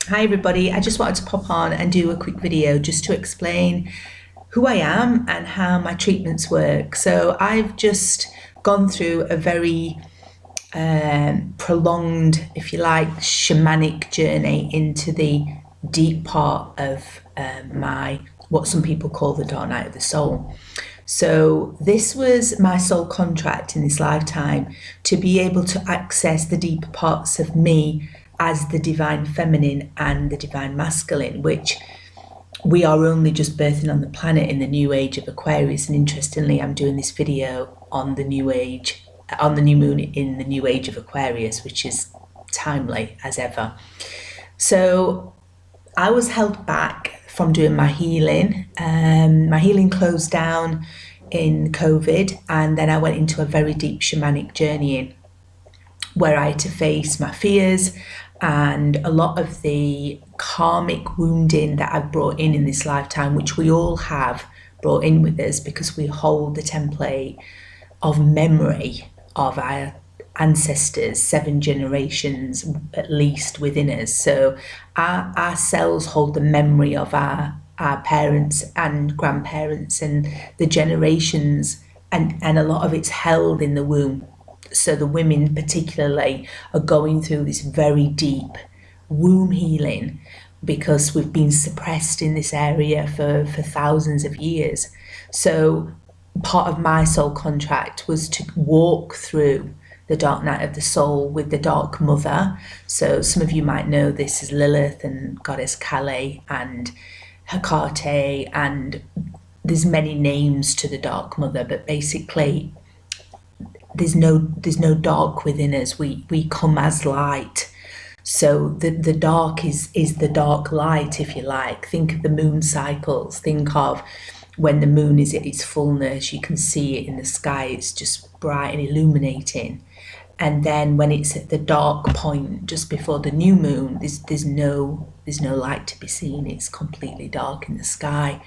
Hi everybody, I just wanted to pop on and do a quick video just to explain who I am and how my treatments work. So I've just gone through a very prolonged, if you like, shamanic journey into the deep part of my, what some people call the dark night of the soul. So this was my soul contract in this lifetime, to be able to access the deeper parts of me as the divine feminine and the divine masculine, which we are only just birthing on the planet in the new age of Aquarius. And interestingly, I'm doing this video on the new age, on the new moon in the new age of Aquarius, which is timely as ever. So I was held back from doing my healing. My healing closed down in COVID, and then I went into a very deep shamanic journey where I had to face my fears and a lot of the karmic wounding that I've brought in this lifetime, which we all have brought in with us because we hold the template of memory of our ancestors, 7 generations at least within us. So our cells hold the memory of our parents and grandparents and the generations, and a lot of it's held in the womb. So the women particularly are going through this very deep womb healing because we've been suppressed in this area for thousands of years. So part of my soul contract was to walk through the dark night of the soul with the dark mother. So some of you might know this as Lilith and goddess Kali and Hecate, and there's many names to the dark mother, but basically there's no dark within us. We come as light. So the dark is the dark light, if you like. Think of the moon cycles. Think of when the moon is at its fullness, you can see it in the sky, it's just bright and illuminating. And then when it's at the dark point just before the new moon, there's no light to be seen. It's completely dark in the sky.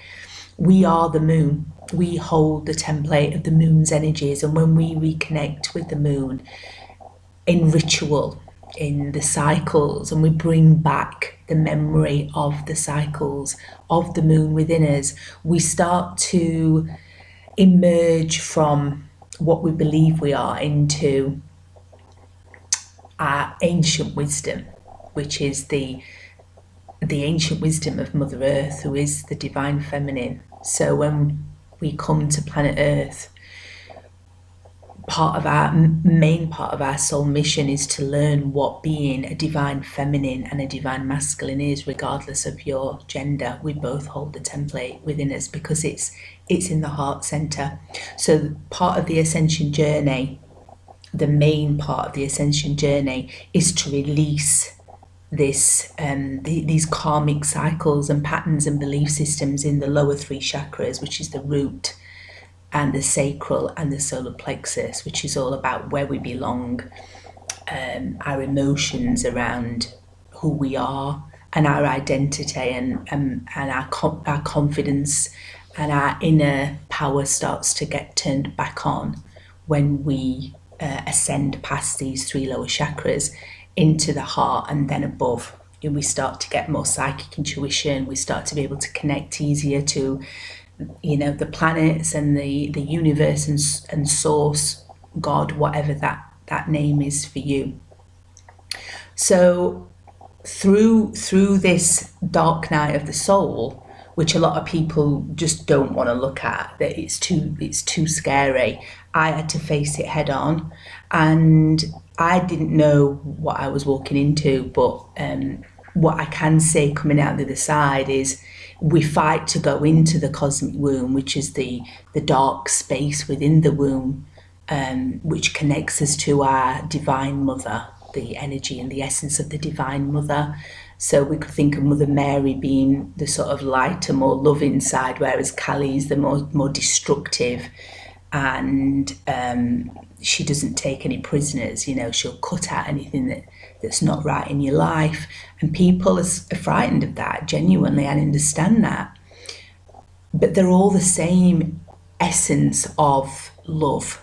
We are the moon. We hold the template of the moon's energies, and when we reconnect with the moon in ritual, in the cycles, and we bring back the memory of the cycles of the moon within us, we start to emerge from what we believe we are into our ancient wisdom, which is the ancient wisdom of Mother Earth, who is the divine feminine. So when we come to planet Earth, main part of our soul mission is to learn what being a divine feminine and a divine masculine is, regardless of your gender. We both hold the template within us because it's in the heart center. So part of the ascension journey, the main part of the ascension journey, is to release these karmic cycles and patterns and belief systems in the lower 3 chakras, which is the root and the sacral and the solar plexus, which is all about where we belong, our emotions around who we are and our identity, and our confidence and our inner power starts to get turned back on when we ascend past these 3 lower chakras into the heart and then above. And we start to get more psychic intuition. We start to be able to connect easier to, the planets and the universe and source, God, whatever that name is for you. So through this dark night of the soul, which a lot of people just don't want to look at, that it's too scary, I had to face it head on, and I didn't know what I was walking into, but what I can say coming out the other side is we fight to go into the cosmic womb, which is the dark space within the womb, which connects us to our divine mother, the energy and the essence of the divine mother. So we could think of Mother Mary being the sort of lighter, more loving side, whereas Kali is the more destructive, and she doesn't take any prisoners. She'll cut out anything that's not right in your life, and people are frightened of that, genuinely. I understand that, but they're all the same essence of love.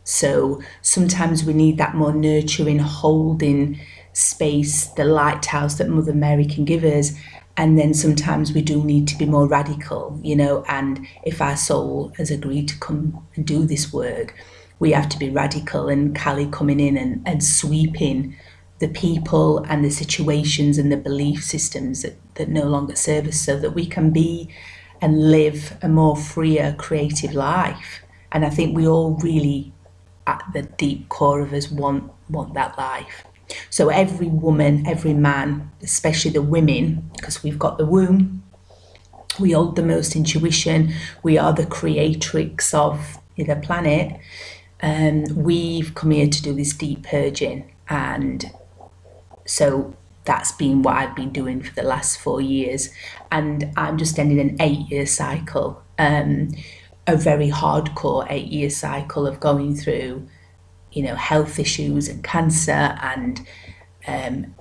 So sometimes we need that more nurturing, holding space, the lighthouse that Mother Mary can give us. And then sometimes we do need to be more radical, you know, and if our soul has agreed to come and do this work, we have to be radical. And Kali coming in and sweeping the people and the situations and the belief systems that no longer serve us, so that we can be and live a more freer, creative life. And I think we all really, at the deep core of us, want that life. So every woman, every man, especially the women, because we've got the womb, we hold the most intuition, we are the creatrix of the planet, and we've come here to do this deep purging. And so that's been what I've been doing for the last 4 years. And I'm just ending an 8-year cycle, a very hardcore 8-year cycle of going through, you know, health issues and cancer and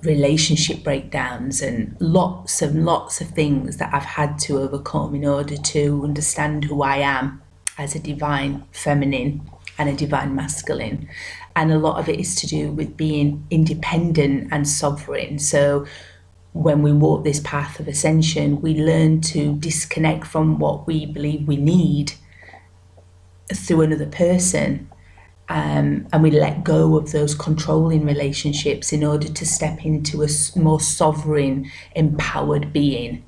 relationship breakdowns and lots of things that I've had to overcome in order to understand who I am as a divine feminine and a divine masculine. And a lot of it is to do with being independent and sovereign. So when we walk this path of ascension, we learn to disconnect from what we believe we need through another person. And we let go of those controlling relationships in order to step into a more sovereign, empowered being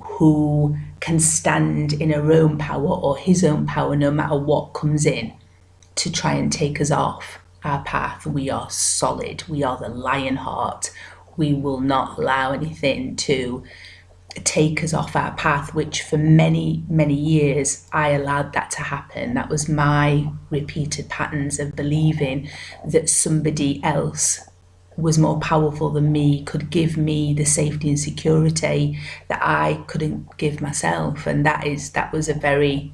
who can stand in her own power or his own power, no matter what comes in to try and take us off our path. We are solid. We are the lion heart. We will not allow anything to take us off our path, which for many, many years I allowed that to happen. That was my repeated patterns of believing that somebody else was more powerful than me, could give me the safety and security that I couldn't give myself. And that was a very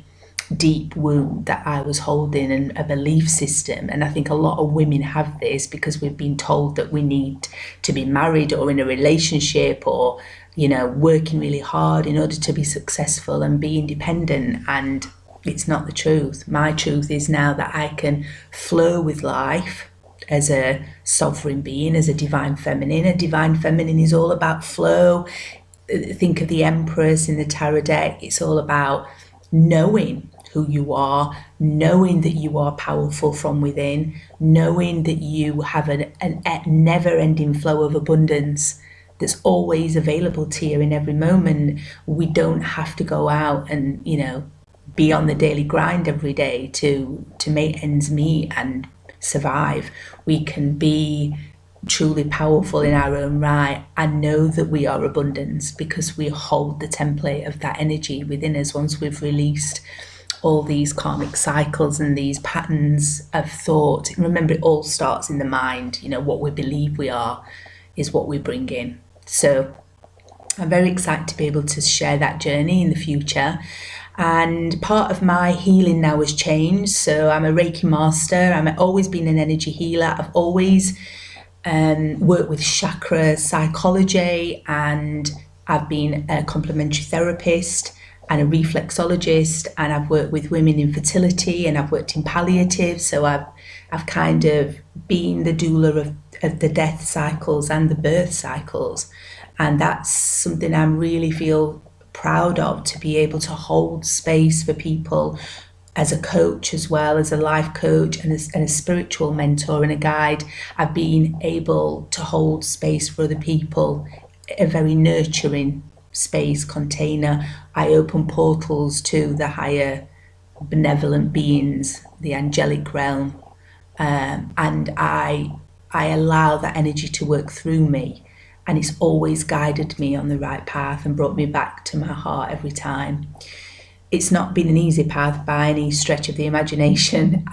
deep wound that I was holding, and a belief system. And I think a lot of women have this because we've been told that we need to be married or in a relationship or, you know, working really hard in order to be successful and be independent. And it's not the truth. My truth is now that I can flow with life as a sovereign being, as a divine feminine. A divine feminine is all about flow. Think of the Empress in the tarot deck. It's all about knowing who you are, knowing that you are powerful from within, knowing that you have a never-ending flow of abundance that's always available to you in every moment. We don't have to go out and, you know, be on the daily grind every day to make ends meet and survive. We can be truly powerful in our own right and know that we are abundance, because we hold the template of that energy within us once we've released all these karmic cycles and these patterns of thought. Remember, it all starts in the mind. You know, what we believe we are is what we bring in. So I'm very excited to be able to share that journey in the future. And part of my healing now has changed. So I'm a Reiki master. I've always been an energy healer. I've always worked with chakra psychology, and I've been a complementary therapist and a reflexologist, and I've worked with women in fertility, and I've worked in palliative. So I've kind of been the doula of the death cycles and the birth cycles. And that's something I really feel proud of, to be able to hold space for people as a coach, as well as a life coach and a spiritual mentor and a guide. I've been able to hold space for other people, a very nurturing space container. I open portals to the higher benevolent beings, the angelic realm, and I allow that energy to work through me, and it's always guided me on the right path and brought me back to my heart every time. It's not been an easy path by any stretch of the imagination.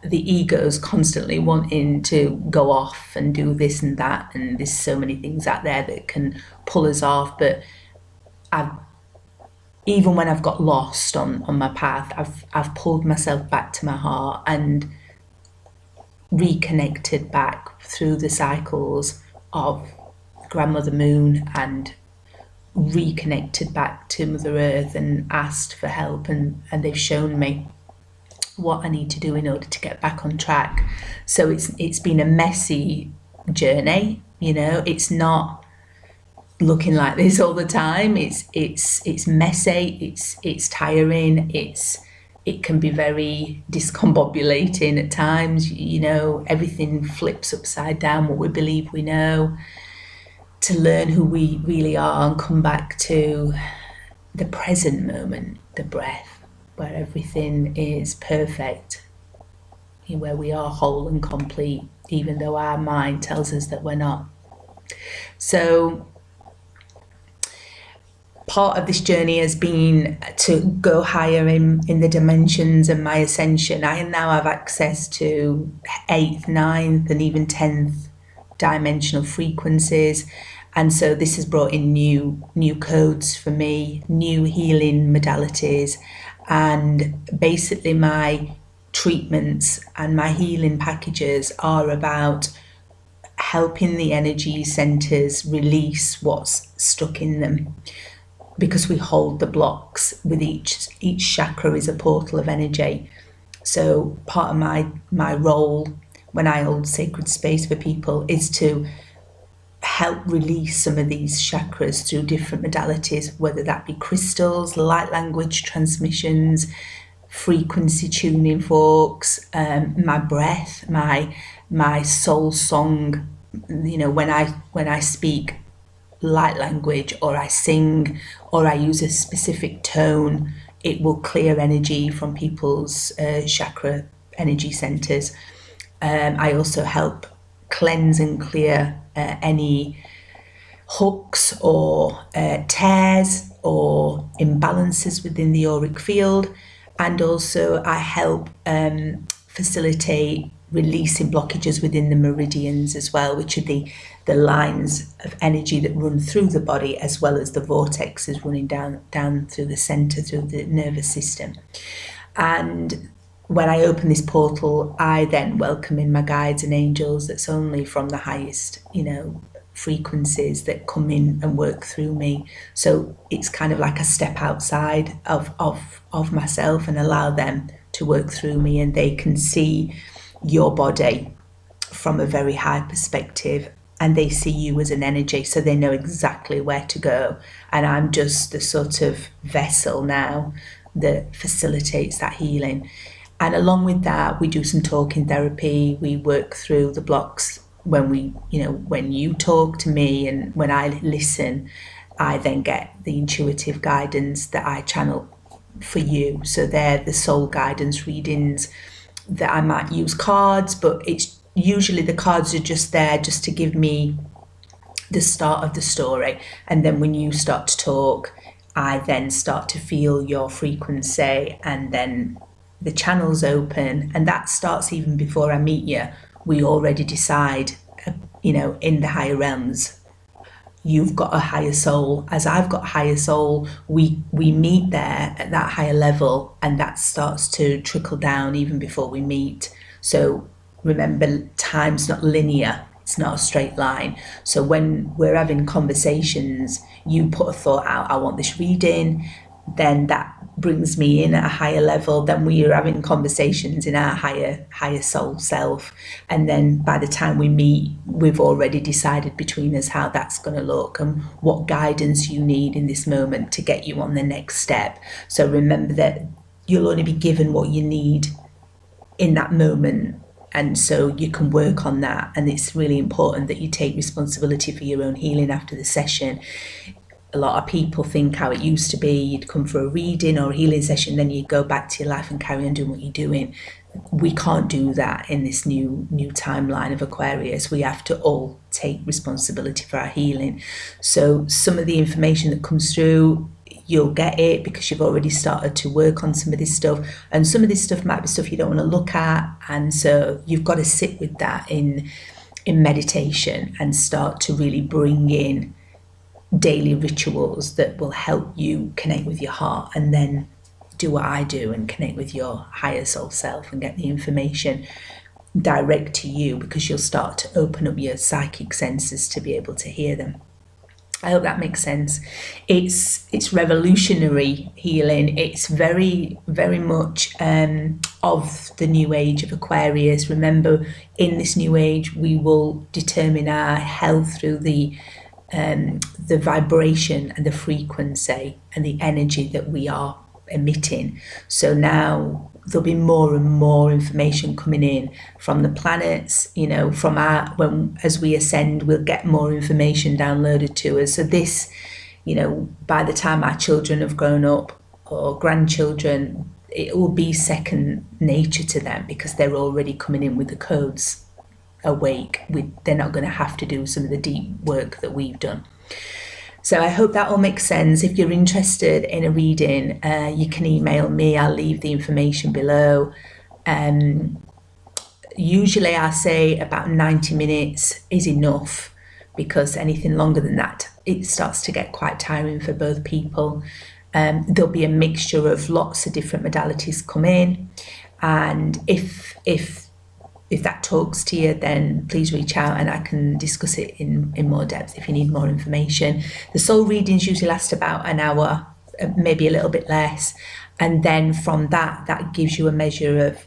The ego's constantly wanting to go off and do this and that, and there's so many things out there that can pull us off. But even when I've got lost on my path, I've pulled myself back to my heart and reconnected back through the cycles of Grandmother Moon, and reconnected back to Mother Earth and asked for help, and they've shown me what I need to do in order to get back on track. So it's been a messy journey, You know, it's not looking like this all the time. It's messy, it's tiring, it can be very discombobulating at times. You know, everything flips upside down what we believe we know. To learn who we really are and come back to the present moment, the breath, where everything is perfect, where we are whole and complete, even though our mind tells us that we're not. So part of this journey has been to go higher in the dimensions and my ascension. I now have access to 8th, 9th and even 10th dimensional frequencies. And so this has brought in new codes for me, new healing modalities, and basically my treatments and my healing packages are about helping the energy centers release what's stuck in them, because we hold the blocks. With each chakra is a portal of energy. So part of my role when I hold sacred space for people is to help release some of these chakras through different modalities, whether that be crystals, light language transmissions, frequency tuning forks, my breath, my soul song. You know, when I speak light language, or I sing, or I use a specific tone, it will clear energy from people's chakra energy centers. I also help cleanse and clear any hooks or tears or imbalances within the auric field. And also I help facilitate releasing blockages within the meridians as well, which are the lines of energy that run through the body, as well as the vortexes running down through the center, through the nervous system. And when I open this portal, I then welcome in my guides and angels that's only from the highest, you know, frequencies that come in and work through me. So it's kind of like a step outside of myself and allow them to work through me, and they can see your body from a very high perspective, and they see you as an energy, so they know exactly where to go. And I'm just the sort of vessel now that facilitates that healing. And along with that, we do some talking therapy. We work through the blocks when when you talk to me and when I listen, I then get the intuitive guidance that I channel for you. So they're the soul guidance readings that I might use cards, but it's usually the cards are just there just to give me the start of the story. And then when you start to talk, I then start to feel your frequency, and then the channels open, and that starts even before I meet you. We already decide, in the higher realms, you've got a higher soul, as I've got a higher soul. We meet there at that higher level, and that starts to trickle down even before we meet. So remember, time's not linear. It's not a straight line. So when we're having conversations, you put a thought out, I want this reading, then that brings me in at a higher level. Then we are having conversations in our higher soul self, and then by the time we meet, we've already decided between us how that's going to look and what guidance you need in this moment to get you on the next step. So remember that you'll only be given what you need in that moment, and so you can work on that. And it's really important that you take responsibility for your own healing after the session. A lot of people think how it used to be, you'd come for a reading or a healing session, then you'd go back to your life and carry on doing what you're doing. We can't do that in this new timeline of Aquarius. We have to all take responsibility for our healing. So some of the information that comes through, you'll get it because you've already started to work on some of this stuff, and some of this stuff might be stuff you don't want to look at, and so you've got to sit with that in meditation and start to really bring in daily rituals that will help you connect with your heart, and then do what I do and connect with your higher soul self and get the information direct to you, because you'll start to open up your psychic senses to be able to hear them. I hope that makes sense. It's revolutionary healing. It's very, very much of the new age of Aquarius. Remember, in this new age, we will determine our health through the vibration and the frequency and the energy that we are emitting. So now there'll be more and more information coming in from the planets, from as we ascend, we'll get more information downloaded to us. So this, by the time our children have grown up or grandchildren, it will be second nature to them because they're already coming in with the codes awake. They're not going to have to do some of the deep work that we've done. So I hope that all makes sense. If you're interested in a reading, you can email me. I'll leave the information below. Usually I say about 90 minutes is enough, because anything longer than that, it starts to get quite tiring for both people. There'll be a mixture of lots of different modalities come in, and if that talks to you, then please reach out and I can discuss it in more depth if you need more information. The soul readings usually last about an hour, maybe a little bit less, and then from that gives you a measure of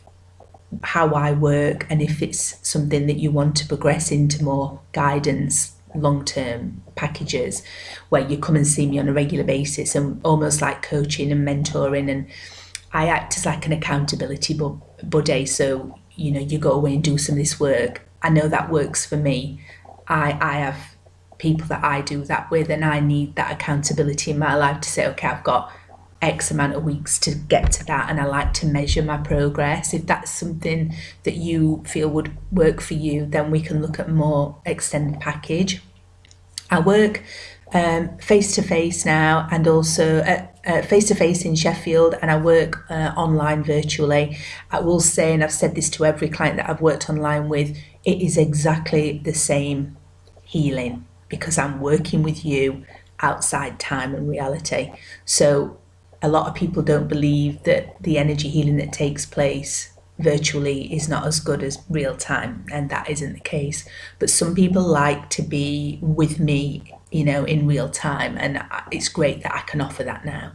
how I work, and if it's something that you want to progress into more guidance, long-term packages where you come and see me on a regular basis, and almost like coaching and mentoring, and I act as like an accountability buddy. So you go away and do some of this work. I know that works for me. I have people that I do that with, and I need that accountability in my life to say, okay, I've got X amount of weeks to get to that, and I like to measure my progress. If that's something that you feel would work for you, then we can look at a more extended package. I work face-to-face now, and also face-to-face in Sheffield, and I work online virtually. I will say, and I've said this to every client that I've worked online with, it is exactly the same healing, because I'm working with you outside time and reality. So a lot of people don't believe that the energy healing that takes place virtually is not as good as real time, and that isn't the case. But some people like to be with me, in real time, and it's great that I can offer that now.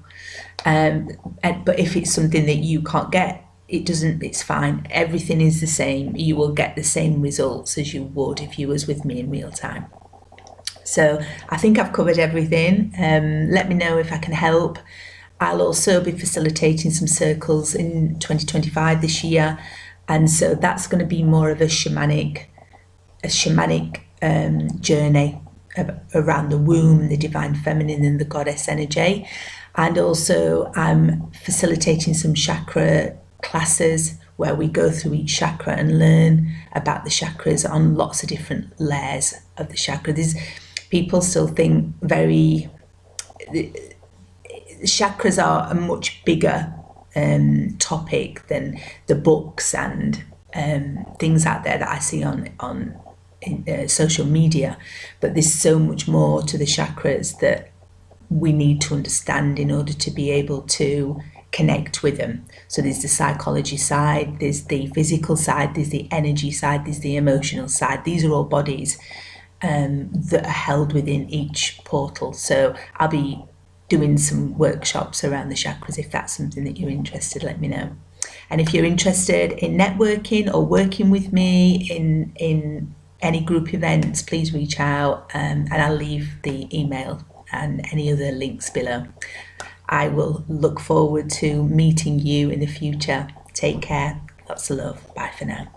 But if it's something that you can't get, it's fine. Everything is the same. You will get the same results as you would if you was with me in real time. So I think I've covered everything. Let me know if I can help. I'll also be facilitating some circles in 2025 this year, and so that's going to be more of a shamanic journey around the womb, the divine feminine, and the goddess energy. And also I'm facilitating some chakra classes where we go through each chakra and learn about the chakras on lots of different layers of the chakra. People still think chakras are a much bigger topic than the books and things out there that I see on social media, but there's so much more to the chakras that we need to understand in order to be able to connect with them. So there's the psychology side, there's the physical side, there's the energy side, there's the emotional side. These are all bodies that are held within each portal. So I'll be doing some workshops around the chakras. If that's something that you're interested, let me know. And if you're interested in networking or working with me in any group events, please reach out, and I'll leave the email and any other links below. I will look forward to meeting you in the future. Take care. Lots of love. Bye for now.